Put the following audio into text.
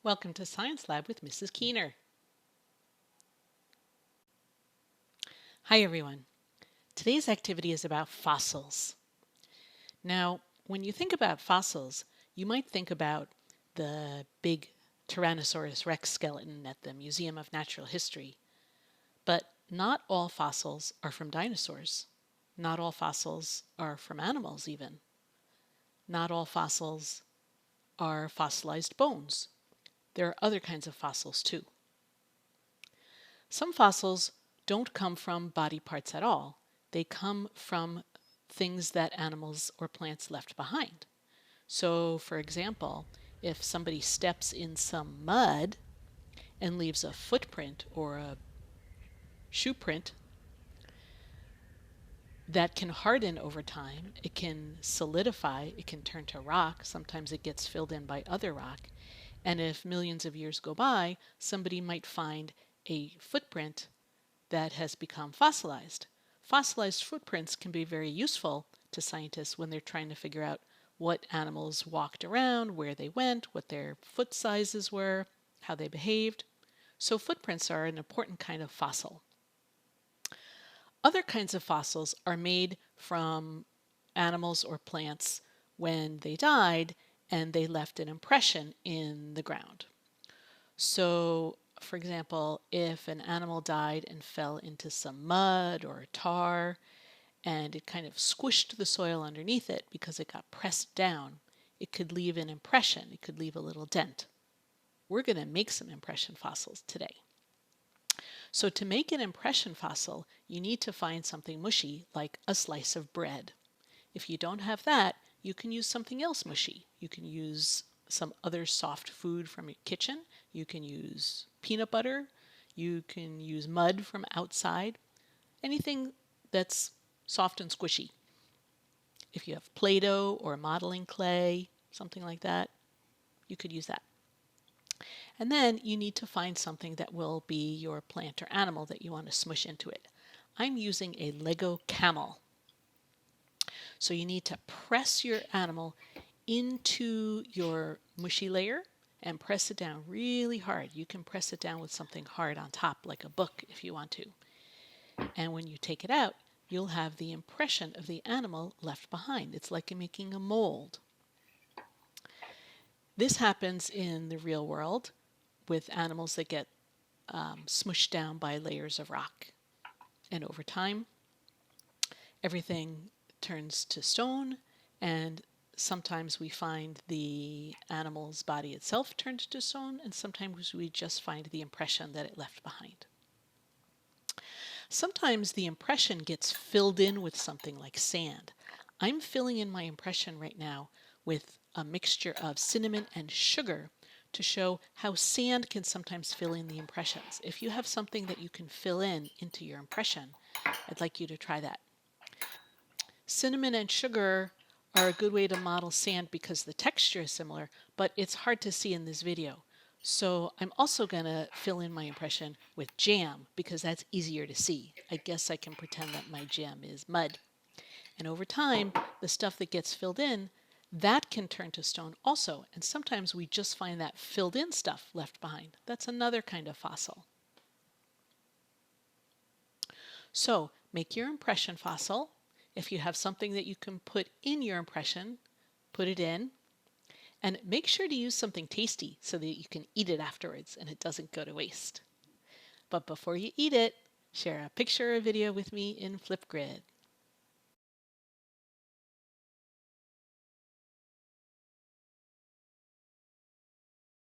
Welcome to Science Lab with Mrs. Keener. Hi everyone. Today's activity is about fossils. Now, when you think about fossils, you might think about the big Tyrannosaurus Rex skeleton at the Museum of Natural History. But not all fossils are from dinosaurs. Not all fossils are from animals even. Not all fossils are fossilized bones. There are other kinds of fossils too. Some fossils don't come from body parts at all. They come from things that animals or plants left behind. So, for example, if somebody steps in some mud and leaves a footprint or a shoe print, that can harden over time. It can solidify. It can turn to rock. Sometimes it gets filled in by other rock. And if millions of years go by, somebody might find a footprint that has become fossilized. Fossilized footprints can be very useful to scientists when they're trying to figure out what animals walked around, where they went, what their foot sizes were, how they behaved. So footprints are an important kind of fossil. Other kinds of fossils are made from animals or plants when they died and they left an impression in the ground. So, for example, if an animal died and fell into some mud or tar and it kind of squished the soil underneath it because it got pressed down, it could leave an impression. It could leave a little dent. We're going to make some impression fossils today. So to make an impression fossil, you need to find something mushy like a slice of bread. If you don't have that, you can use something else mushy. You can use some other soft food from your kitchen. You can use peanut butter. You can use mud from outside. Anything that's soft and squishy. If you have Play-Doh or modeling clay, something like that, you could use that. And then you need to find something that will be your plant or animal that you want to smush into it. I'm using a Lego camel. So you need to press your animal into your mushy layer and press it down really hard. You can press it down with something hard on top, like a book if you want to. And when you take it out, you'll have the impression of the animal left behind. It's like making a mold. This happens in the real world with animals that get smushed down by layers of rock. And over time, everything turns to stone, and sometimes we find the animal's body itself turned to stone, and sometimes we just find the impression that it left behind. Sometimes the impression gets filled in with something like sand. I'm filling in my impression right now with a mixture of cinnamon and sugar to show how sand can sometimes fill in the impressions. If you have something that you can fill in into your impression, I'd like you to try that. Cinnamon and sugar are a good way to model sand because the texture is similar, but it's hard to see in this video. So I'm also going to fill in my impression with jam because that's easier to see. I guess I can pretend that my jam is mud. And over time, the stuff that gets filled in, that can turn to stone also. And sometimes we just find that filled in stuff left behind. That's another kind of fossil. So make your impression fossil. If you have something that you can put in your impression, put it in. And make sure to use something tasty so that you can eat it afterwards and it doesn't go to waste. But before you eat it, share a picture or video with me in Flipgrid.